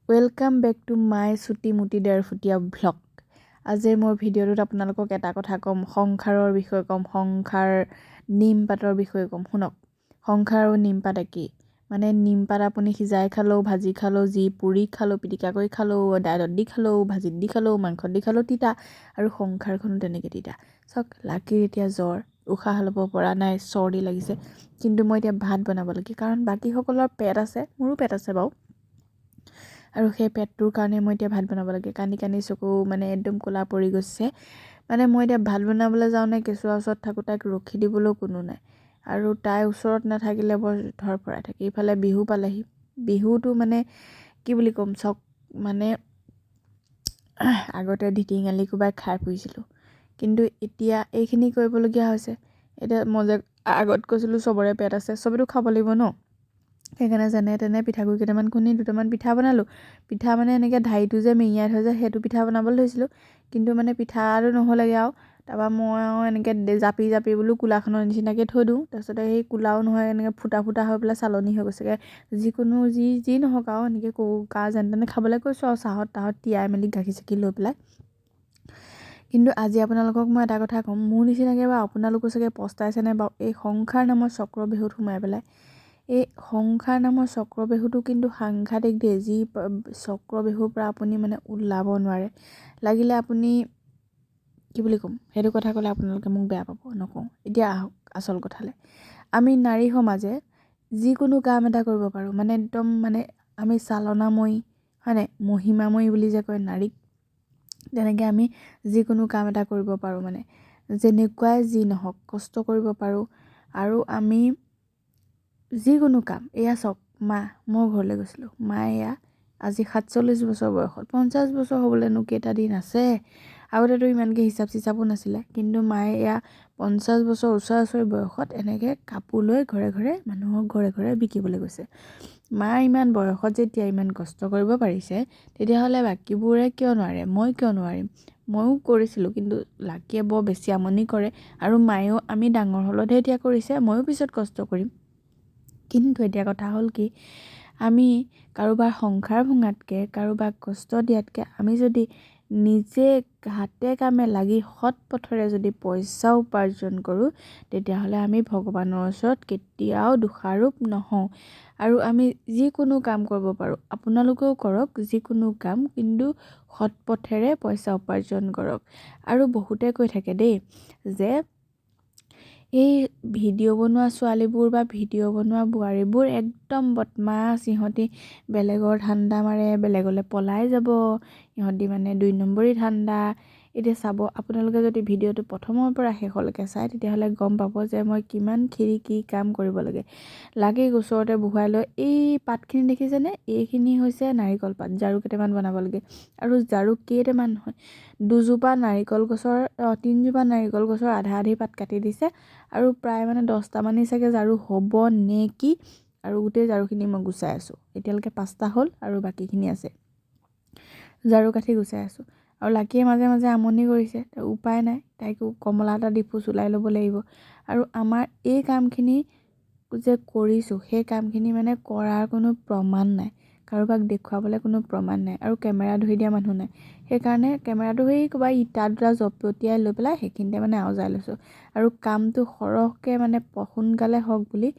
Welcome back to my চুটি মুটি ডেৰফুটীয়া vlog. আজিৰ মোৰ ভিডিঅ'টোত আপোনালোকক এটা কথা ক'ম, সংসাৰৰ বিষয়ে ক'ম, সংসাৰ নিমপাতৰ বিষয়ে ক'ম। শুনক, সংসাৰ আৰু নিমপাত একেই। মানে নিমপাত আপুনি সিজাই খালেও, ভাজি খালেও, যি পুৰি খালেও, পিটিকা কৰি খালেও, দাইলত দি খালেও, ভাজিত দি খালেও, মাংসত দি খালেও তিতা, আৰু সংসাৰখনো তেনেকৈ তিতা। চাওক, লাকিৰ এতিয়া জ্বৰ, উশাহ ল'ব পৰা নাই, চৰ্দি লাগিছে, কিন্তু মই এতিয়া ভাত বনাব লাগে, কাৰণ বাকীসকলৰ পেট আছে, মোৰো পেট আছে বাৰু। আৰু সেই পেটটোৰ কাৰণে মই এতিয়া ভাত বনাব লাগে। কান্দি কান্দি চকু মানে একদম ক'লা পৰি গৈছে। মানে মই এতিয়া ভাত বনাবলৈ যাওঁনে কেঁচুৱাৰ ওচৰত থাকোঁ, তাইক ৰখি দিবলৈও কোনো নাই, আৰু তাইৰ ওচৰত নাথাকিলে বৰ ধৰফৰাই থাকে। ইফালে বিহু পালেহি, বিহুটো মানে কি বুলি ক'ম, চক মানে আগতে ঢিটিঙালি কোবাই খাই ফুৰিছিলোঁ, কিন্তু এতিয়া এইখিনি কৰিবলগীয়া হৈছে। এতিয়া মই যে আগত কৈছিলোঁ চবৰে পেট আছে, চবেতো খাব লাগিব ন। সেইকাৰণে যেনে তেনে পিঠাগুড়ি কেইটামান খুন্দি দুটামান পিঠা বনালোঁ। পিঠা মানে এনেকৈ ঢাৰিটো যে মেৰিয়াই থৈ যে সেইটো পিঠা বনাবলৈ ধৰিছিলোঁ, কিন্তু মানে পিঠাটো নহ'লেগৈ আৰু। তাৰপৰা মই এনেকৈ জাপি জাপি বোলো কোলাখনৰ নিচিনাকৈ থৈ দিওঁ। তাৰপিছতে সেই কোলাও নহয়, এনেকৈ ফুটা ফুটা হৈ পেলাই চালনি হৈ গৈছেগৈ। যিকোনো যি নহওক আৰু এনেকৈ যেনে তেনে খাবলৈ কৈছোঁ আৰু চাহত তাহত তিয়াই মেলি গাখীৰ চাখীৰ লৈ পেলাই। কিন্তু আজি আপোনালোকক মই এটা কথা ক'ম, মোৰ নিচিনাকৈ বা আপোনালোকো চাগে পস্তাইছেনে বাৰু এই সংসাৰ নামৰ চক্ৰবেহুত সোমাই পেলাই। এই সংসাৰ নামৰ চক্ৰবেহুটো কিন্তু সাংঘাতিক দেই। যি চক্ৰবেহুৰ পৰা আপুনি মানে ওলাব নোৱাৰে। লাগিলে আপুনি কি বুলি ক'ম, সেইটো কথা ক'লে আপোনালোকে মোক বেয়া পাব, নকওঁ। এতিয়া আহক আচল কথালৈ। আমি নাৰী সমাজে যিকোনো কাম এটা কৰিব পাৰোঁ, মানে একদম মানে আমি চালনাময়ী, হয়নে, মহিমাময়ী বুলি যে কয় নাৰীক, তেনেকৈ আমি যিকোনো কাম এটা কৰিব পাৰোঁ। মানে যেনেকুৱাই যি নহওক কষ্ট কৰিব পাৰোঁ। আৰু আমি যিকোনো কাম, এয়া চাওক, মই ঘৰলৈ গৈছিলোঁ, মায়ে এয়া আজি 47 বছৰ বয়সত, 50 বছৰ হ'বলৈনো কেইটা দিন আছে। আগতেতো ইমানকৈ হিচাপ চিচাপো নাছিলে, কিন্তু মায়ে এয়া 50 বছৰ ওচৰা বয়সত এনেকৈ কাপোৰ লৈ ঘৰে ঘৰে মানুহক ঘৰে ঘৰে বিকিবলৈ গৈছে। মা ইমান বয়সত যেতিয়া ইমান কষ্ট কৰিব পাৰিছে, তেতিয়াহ'লে বাকীবোৰে কিয় নোৱাৰে, মই কিয় নোৱাৰিম। ময়ো কৰিছিলোঁ, কিন্তু লাকিয়ে বৰ বেছি আমনি কৰে, আৰু মায়েও আমি ডাঙৰ হ'লতহে এতিয়া কৰিছে, ময়ো পিছত কষ্ট কৰিম। কিন্তু এতিয়া কথা হ'ল কি, আমি কাৰোবাৰ সংসাৰ ভঙাতকৈ, কাৰোবাক কষ্ট দিয়াতকৈ আমি যদি নিজে হাতে কামে লাগি সৎ পথেৰে যদি পইচা উপাৰ্জন কৰোঁ, তেতিয়াহ'লে আমি ভগৱানৰ ওচৰত কেতিয়াও দোষাৰোপ নহওঁ। আৰু আমি যিকোনো কাম কৰিব পাৰোঁ, আপোনালোকেও কৰক যিকোনো কাম, কিন্তু সৎ পথেৰে পইচা উপাৰ্জন কৰক। আৰু বহুতে কৈ থাকে দেই যে এই ভিডিঅ' বনোৱা ছোৱালীবোৰ বা ভিডিঅ' বনোৱা বোৱাৰীবোৰ একদম বদমাছ, সিহঁতি বেলেগৰ ধান্দা মাৰে, বেলেগলৈ পলাই যাব, সিহঁতি মানে 2 নম্বৰী ধান্দা। এতিয়া চাব, আপোনালোকে যদি ভিডিঅ'টো প্ৰথমৰ পৰা শেষলৈকে চায়, তেতিয়াহ'লে গম পাব যে মই কিমানখিনি কি কাম কৰিব লাগে। লাগে ওচৰতে বহুৱাই লৈ এই পাতখিনি দেখিছেনে, এইখিনি হৈছে নাৰিকল পাত, ঝাৰু কেইটামান বনাব লাগে। আৰু ঝাৰু কেইটামান নহয়, 3জোপা নাৰিকল গছৰ আধা আধি পাত কাটি দিছে, আৰু প্ৰায় মানে 10টামানেই চাগে ঝাৰু হ'ব নে কি। আৰু গোটেই ঝাৰুখিনি মই গুচাই আছোঁ, এতিয়ালৈকে 5টা হ'ল আৰু বাকীখিনি আছে। ঝাৰু কাঠি গুচাই আছোঁ, আৰু লাকিয়ে মাজে মাজে আমনি কৰিছে, উপায় নাই, তাইকো কমলা এটা দি ফুচুলাই ল'ব লাগিব। আৰু আমাৰ এই কামখিনি যে কৰিছোঁ, সেই কামখিনি মানে কৰাৰ কোনো প্ৰমাণ নাই, কাৰোবাক দেখুৱাবলৈ কোনো প্ৰমাণ নাই, আৰু কেমেৰা ধৰি দিয়া মানুহ নাই। সেইকাৰণে কেমেৰাটো সেই ক'ৰবাত ইটা দুটা জপতিয়াই লৈ পেলাই সেইখিনিতে মানে আওজাই লৈছোঁ। আৰু কামটো সৰহকৈ মানে সোনকালে হওক বুলি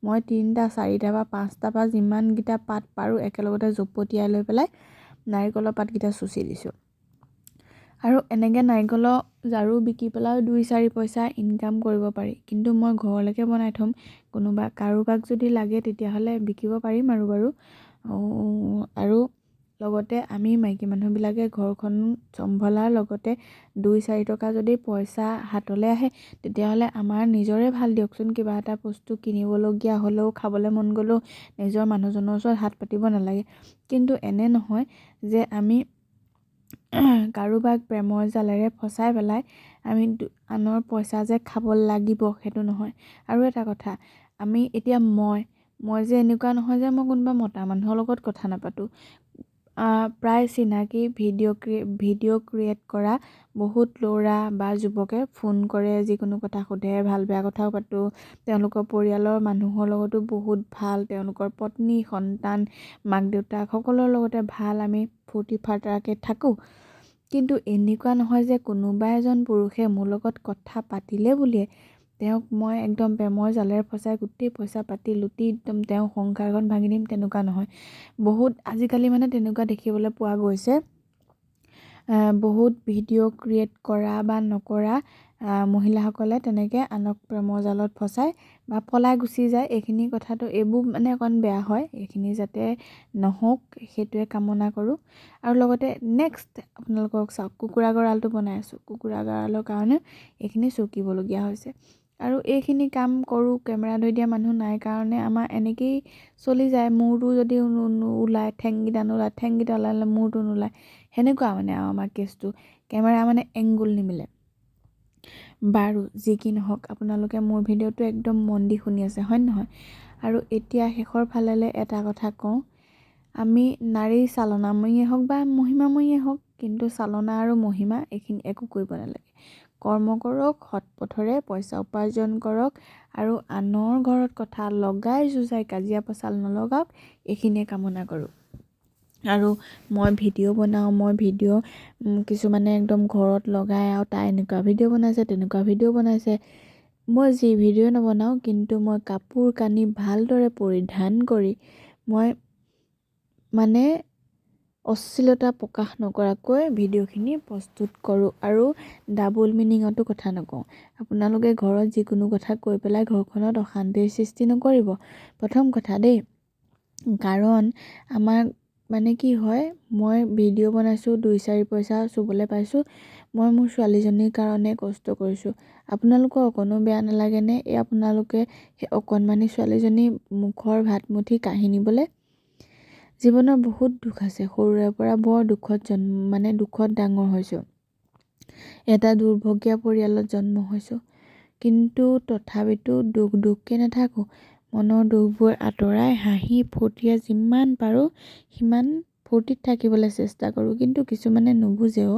মই 3টা 4টা বা 5টা বা যিমানকেইটা পাত পাৰোঁ একেলগতে জপতিয়াই লৈ পেলাই নাৰিকলৰ পাতকেইটা চুচি দিছোঁ। আৰু এনেকৈ নাৰিকলৰ ঝাৰু বিকি পেলাইও 2-4 পইচা ইনকাম কৰিব পাৰি। কিন্তু মই ঘৰলৈকে বনাই থ'ম, কাৰোবাক যদি লাগে তেতিয়াহ'লে বিকিব পাৰিম আৰু বাৰু। আৰু লগতে আমি মাইকী মানুহবিলাকে ঘৰখন চম্ভালাৰ লগতে 2-4 টকা যদি পইচা হাতলৈ আহে, তেতিয়াহ'লে আমাৰ নিজৰে ভাল দিয়কচোন। কিবা এটা বস্তু কিনিবলগীয়া হ'লেও, খাবলৈ মন গ'লেও নিজৰ মানুহজনৰ ওচৰত হাত পাতিব নালাগে। কিন্তু এনে নহয় যে আমি কাৰোবাক প্ৰেমৰ জালেৰে ফচাই পেলাই আমি আনৰ পইচা যে খাব লাগিব, সেইটো নহয়। আৰু এটা কথা, এতিয়া মই যে এনেকুৱা নহয় যে মই কোনোবা মতা মানুহৰ লগত কথা নাপাতোঁ। প্ৰায় চিনাকি ভিডিঅ' ক্ৰিয়েট কৰা বহুত ল'ৰা বা যুৱকে ফোন কৰে, যিকোনো কথা সোধে, ভাল বেয়া কথাও পাতোঁ। তেওঁলোকৰ পৰিয়ালৰ মানুহৰ লগতো বহুত ভাল, তেওঁলোকৰ পত্নী, সন্তান, মাক দেউতাক সকলোৰে লগতে ভাল, আমি ফূৰ্তি ফাৰ্তাকৈ থাকোঁ। কিন্তু এনেকুৱা নহয় যে কোনোবা এজন পুৰুষে মোৰ লগত কথা পাতিলে বুলিয়ে তেওঁক মই একদম প্ৰেমৰ জালেৰে ফচাই গোটেই পইচা পাতি লুটি একদম তেওঁৰ সংসাৰখন ভাঙি দিম, তেনেকুৱা নহয়। বহুত আজিকালি মানে তেনেকুৱা দেখিবলৈ পোৱা গৈছে। বহুত ভিডিঅ' ক্ৰিয়েট কৰা বা নকৰা মহিলাসকলে তেনেকৈ আনক প্ৰেমৰ জালত ফচাই বা পলাই গুচি যায়। এইখিনি কথাটো এইবোৰ মানে অকণ বেয়া হয়, এইখিনি যাতে নহওক সেইটোৱে কামনা কৰোঁ। আৰু লগতে নেক্সট আপোনালোকক চাওক, কুকুৰা গঁৰালটো বনাই আছোঁ, কুকুৰা গঁৰালৰ কাৰণে এইখিনি চকিবলগীয়া হৈছে। আৰু এইখিনি কাম কৰোঁ, কেমেৰা ধৰি দিয়া মানুহ নাই কাৰণে আমাৰ এনেকেই চলি যায়। মূৰটো যদি ওলায়, ঠেংকেইটা নোলায়, ঠেংকেইটা ওলালে মূৰটো নোলায়, সেনেকুৱা মানে আৰু আমাৰ কেছটো, কেমেৰা মানে এংগুল নিমিলে। বাৰু যি কি নহওক, আপোনালোকে মোৰ ভিডিঅ'টো একদম মন দি শুনি আছে, হয় নহয়? আৰু এতিয়া শেষৰ ফালেলৈ এটা কথা কওঁ, আমি নাৰী চালনাময়ীয়ে হওক বা মহিমাময়ীয়ে হওক, কিন্তু চালনা আৰু মহিমা এইখিনি একো কৰিব নালাগে। কৰ্ম কৰক, সৎ পথৰে পইচা উপাৰ্জন কৰক, আৰু আনৰ ঘৰত কথা লগাই যুঁজাই কাজিয়া পচাল নলগাওক, এইখিনিয়ে কামনা কৰোঁ। আৰু মই ভিডিঅ' বনাওঁ, কিছুমানে একদম ঘৰত লগাই আৰু তাই এনেকুৱা ভিডিঅ' বনাইছে, তেনেকুৱা ভিডিঅ' বনাইছে। মই যি ভিডিঅ' নবনাওঁ, কিন্তু মই কাপোৰ কানি ভালদৰে পৰিধান কৰি মই মানে অশ্লীলতা প্ৰকাশ নকৰাকৈ ভিডিঅ'খিনি প্ৰস্তুত কৰোঁ। আৰু ডাবল মিনিঙতো কথা নকওঁ। আপোনালোকে ঘৰত যিকোনো কথা কৈ পেলাই ঘৰখনত অশান্তিৰ সৃষ্টি নকৰিব, প্ৰথম কথা দেই। কাৰণ আমাৰ মানে কি হয়, মই ভিডিঅ' বনাইছোঁ, 2-4 পইচা চুবলৈ পাইছোঁ, মই মোৰ ছোৱালীজনীৰ কাৰণে কষ্ট কৰিছোঁ। আপোনালোকৰ অকণো বেয়া নালাগেনে? এই আপোনালোকে সেই অকণমানি ছোৱালীজনী মুখৰ ভাতমুঠি কাঢ়ি নিবলৈ? জীৱনৰ বহুত দুখ আছে, সৰুৰে পৰা বৰ দুখত ডাঙৰ হৈছোঁ, এটা দুৰ্ভগীয়া পৰিয়ালত জন্ম হৈছোঁ। কিন্তু তথাপিতো দুখকৈ নাথাকোঁ, মনৰ দুখবোৰ আঁতৰাই হাঁহি ফূৰ্তিৰে যিমান পাৰোঁ সিমান ফূৰ্তিত থাকিবলৈ চেষ্টা কৰোঁ। কিন্তু কিছুমানে নুবুজেও।